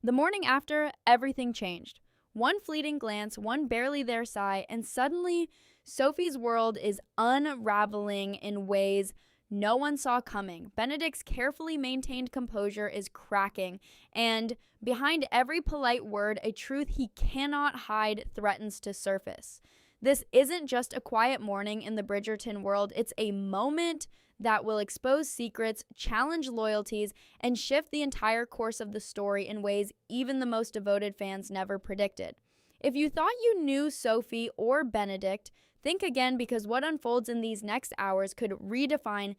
The morning after, everything changed. One fleeting glance, one barely there sigh, and suddenly Sophie's world is unraveling in ways no one saw coming. Benedict's carefully maintained composure is cracking, and behind every polite word, a truth he cannot hide threatens to surface. This isn't just a quiet morning in the Bridgerton world, it's a moment that will expose secrets, challenge loyalties, and shift the entire course of the story in ways even the most devoted fans never predicted. If you thought you knew Sophie or Benedict, think again, because what unfolds in these next hours could redefine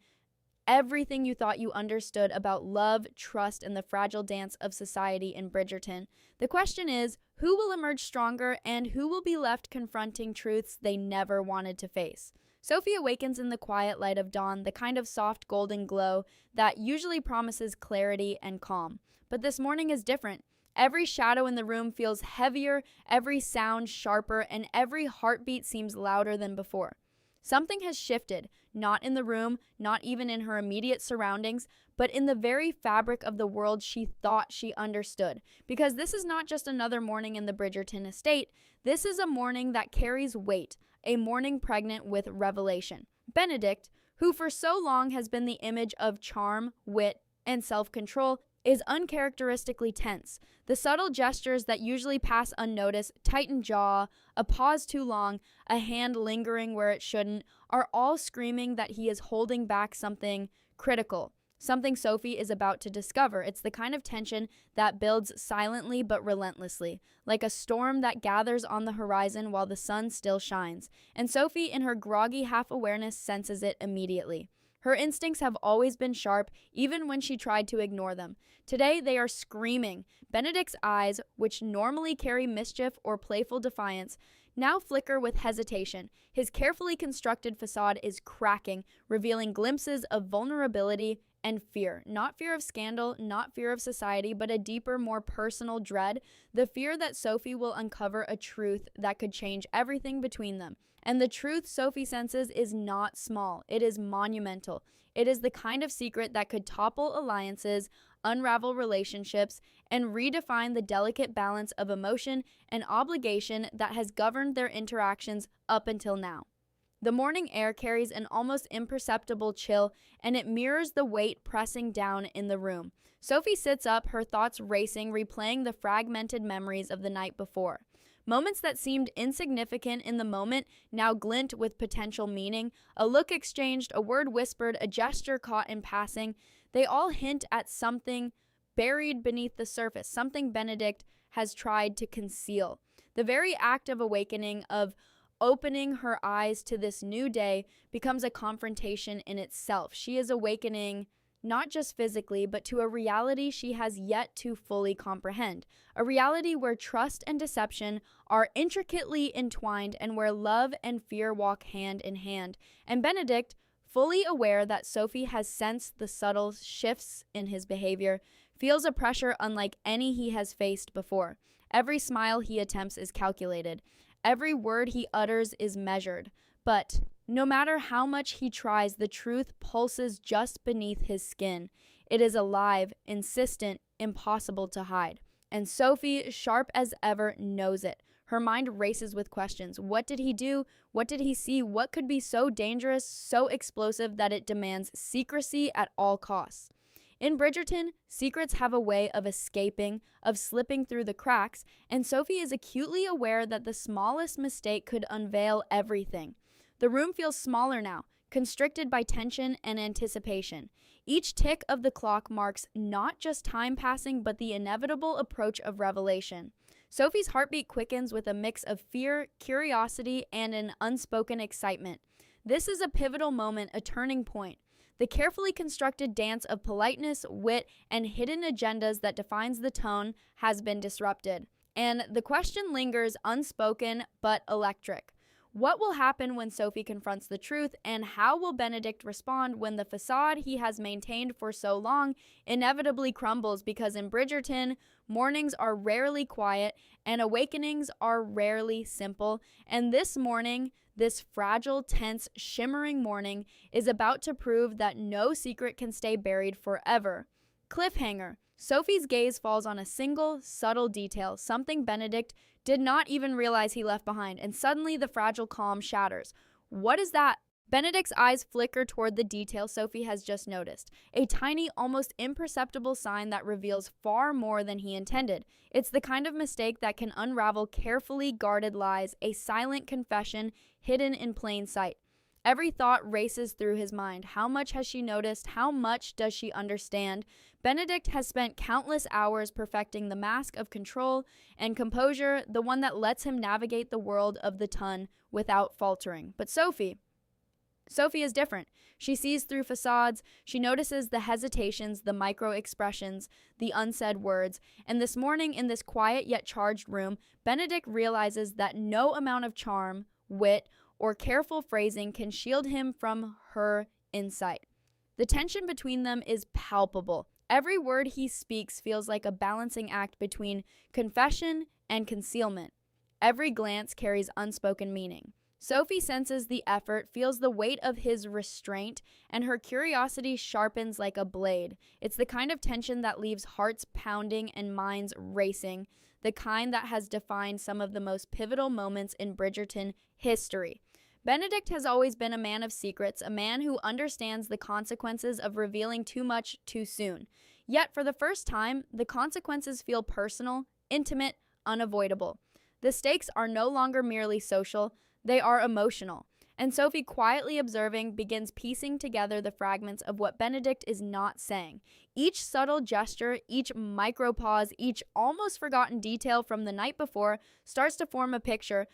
everything you thought you understood about love, trust, and the fragile dance of society in Bridgerton. The question is, who will emerge stronger and who will be left confronting truths they never wanted to face? Sophie awakens in the quiet light of dawn, the kind of soft golden glow that usually promises clarity and calm. But this morning is different. Every shadow in the room feels heavier, every sound sharper, and every heartbeat seems louder than before. Something has shifted, not in the room, not even in her immediate surroundings, but in the very fabric of the world she thought she understood. Because this is not just another morning in the Bridgerton estate, this is a morning that carries weight, a morning pregnant with revelation. Benedict, who for so long has been the image of charm, wit, and self-control, is uncharacteristically tense. The subtle gestures that usually pass unnoticed, tightened jaw, a pause too long, a hand lingering where it shouldn't, are all screaming that he is holding back something critical, something Sophie is about to discover. It's the kind of tension that builds silently but relentlessly, like a storm that gathers on the horizon while the sun still shines. And Sophie, in her groggy half-awareness, senses it immediately. Her instincts have always been sharp, even when she tried to ignore them. Today, they are screaming. Benedict's eyes, which normally carry mischief or playful defiance, now flicker with hesitation. His carefully constructed facade is cracking, revealing glimpses of vulnerability and fear. Not fear of scandal, not fear of society, but a deeper, more personal dread. The fear that Sophie will uncover a truth that could change everything between them. And the truth Sophie senses is not small. It is monumental. It is the kind of secret that could topple alliances, unravel relationships, and redefine the delicate balance of emotion and obligation that has governed their interactions up until now. The morning air carries an almost imperceptible chill, and it mirrors the weight pressing down in the room. Sophie sits up, her thoughts racing, replaying the fragmented memories of the night before. Moments that seemed insignificant in the moment now glint with potential meaning. A look exchanged, a word whispered, a gesture caught in passing. They all hint at something buried beneath the surface, something Benedict has tried to conceal. The very act of awakening, of opening her eyes to this new day, becomes a confrontation in itself. She is awakening not just physically, but to a reality she has yet to fully comprehend. A reality where trust and deception are intricately entwined and where love and fear walk hand in hand. And Benedict, fully aware that Sophie has sensed the subtle shifts in his behavior, feels a pressure unlike any he has faced before. Every smile he attempts is calculated. Every word he utters is measured. But no matter how much he tries, the truth pulses just beneath his skin. It is alive, insistent, impossible to hide. And Sophie, sharp as ever, knows it. Her mind races with questions. What did he do? What did he see? What could be so dangerous, so explosive that it demands secrecy at all costs? In Bridgerton, secrets have a way of escaping, of slipping through the cracks, and Sophie is acutely aware that the smallest mistake could unveil everything. The room feels smaller now, constricted by tension and anticipation. Each tick of the clock marks not just time passing, but the inevitable approach of revelation. Sophie's heartbeat quickens with a mix of fear, curiosity, and an unspoken excitement. This is a pivotal moment, a turning point. The carefully constructed dance of politeness, wit, and hidden agendas that defines the tone has been disrupted. And the question lingers unspoken but electric. What will happen when Sophie confronts the truth, and how will Benedict respond when the facade he has maintained for so long inevitably crumbles? Because in Bridgerton, mornings are rarely quiet and awakenings are rarely simple. And this morning, this fragile, tense, shimmering morning is about to prove that no secret can stay buried forever. Cliffhanger. Sophie's gaze falls on a single, subtle detail, something Benedict did not even realize he left behind, and suddenly the fragile calm shatters. What is that? Benedict's eyes flicker toward the detail Sophie has just noticed, a tiny, almost imperceptible sign that reveals far more than he intended. It's the kind of mistake that can unravel carefully guarded lies, a silent confession hidden in plain sight. Every thought races through his mind. How much has she noticed? How much does she understand? Benedict has spent countless hours perfecting the mask of control and composure, the one that lets him navigate the world of the ton without faltering. But Sophie is different. She sees through facades, she notices the hesitations, the micro-expressions, the unsaid words, and this morning in this quiet yet charged room, Benedict realizes that no amount of charm, wit, or careful phrasing can shield him from her insight. The tension between them is palpable. Every word he speaks feels like a balancing act between confession and concealment. Every glance carries unspoken meaning. Sophie senses the effort, feels the weight of his restraint, and her curiosity sharpens like a blade. It's the kind of tension that leaves hearts pounding and minds racing, the kind that has defined some of the most pivotal moments in Bridgerton history. Benedict has always been a man of secrets, a man who understands the consequences of revealing too much too soon. Yet, for the first time, the consequences feel personal, intimate, unavoidable. The stakes are no longer merely social, they are emotional. And Sophie, quietly observing, begins piecing together the fragments of what Benedict is not saying. Each subtle gesture, each micro-pause, each almost forgotten detail from the night before starts to form a picture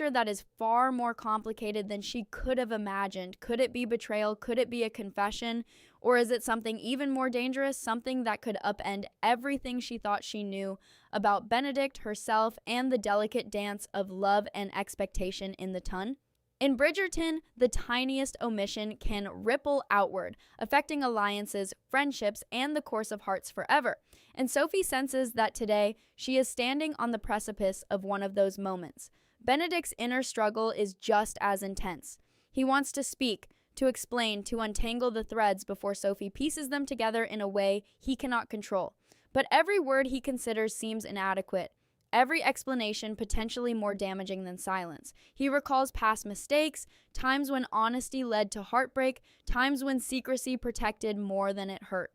that is far more complicated than she could have imagined. Could it be betrayal? Could it be a confession? Or is it something even more dangerous, something that could upend everything she thought she knew about Benedict, herself, and the delicate dance of love and expectation in the ton? In Bridgerton, the tiniest omission can ripple outward, affecting alliances, friendships, and the course of hearts forever. And Sophie senses that today she is standing on the precipice of one of those moments. Benedict's inner struggle is just as intense. He wants to speak, to explain, to untangle the threads before Sophie pieces them together in a way he cannot control. But every word he considers seems inadequate. Every explanation potentially more damaging than silence. He recalls past mistakes, times when honesty led to heartbreak, times when secrecy protected more than it hurt.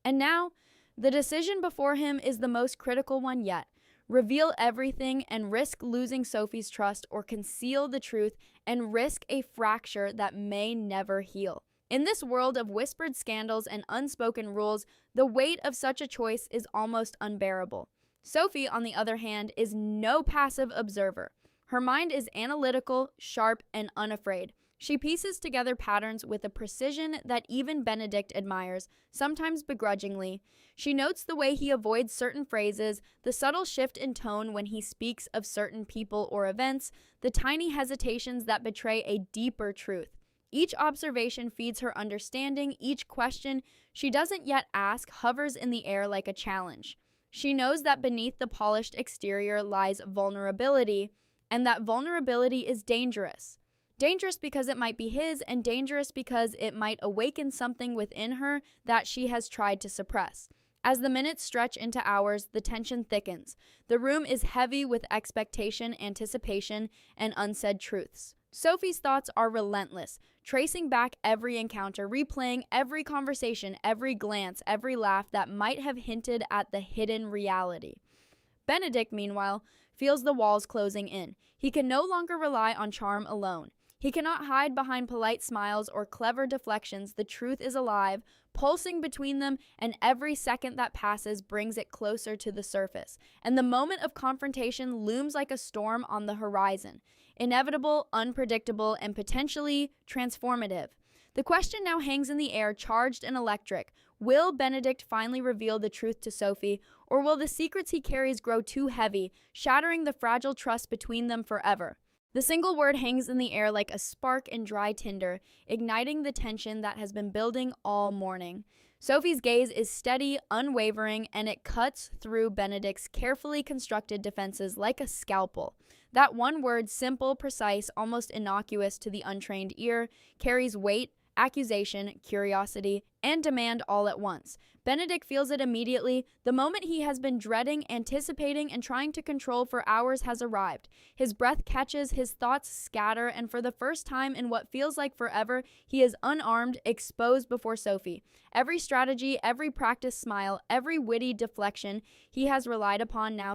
And now, the decision before him is the most critical one yet. Reveal everything and risk losing Sophie's trust, or conceal the truth and risk a fracture that may never heal. In this world of whispered scandals and unspoken rules, the weight of such a choice is almost unbearable. Sophie, on the other hand, is no passive observer. Her mind is analytical, sharp, and unafraid. She pieces together patterns with a precision that even Benedict admires, sometimes begrudgingly. She notes the way he avoids certain phrases, the subtle shift in tone when he speaks of certain people or events, the tiny hesitations that betray a deeper truth. Each observation feeds her understanding, each question she doesn't yet ask hovers in the air like a challenge. She knows that beneath the polished exterior lies vulnerability, and that vulnerability is dangerous. Dangerous because it might be his, and dangerous because it might awaken something within her that she has tried to suppress. As the minutes stretch into hours, the tension thickens. The room is heavy with expectation, anticipation, and unsaid truths. Sophie's thoughts are relentless, tracing back every encounter, replaying every conversation, every glance, every laugh that might have hinted at the hidden reality. Benedict, meanwhile, feels the walls closing in. He can no longer rely on charm alone. He cannot hide behind polite smiles or clever deflections. The truth is alive, pulsing between them, and every second that passes brings it closer to the surface. And the moment of confrontation looms like a storm on the horizon. Inevitable, unpredictable, and potentially transformative. The question now hangs in the air, charged and electric. Will Benedict finally reveal the truth to Sophie, or will the secrets he carries grow too heavy, shattering the fragile trust between them forever? The single word hangs in the air like a spark in dry tinder, igniting the tension that has been building all morning. Sophie's gaze is steady, unwavering, and it cuts through Benedict's carefully constructed defenses like a scalpel. That one word, simple, precise, almost innocuous to the untrained ear, carries weight, accusation, curiosity, and demand all at once. Benedict feels it immediately. The moment he has been dreading, anticipating, and trying to control for hours has arrived. His breath catches, his thoughts scatter, and for the first time in what feels like forever, he is unarmed, exposed before Sophie. Every strategy, every practiced smile, every witty deflection he has relied upon now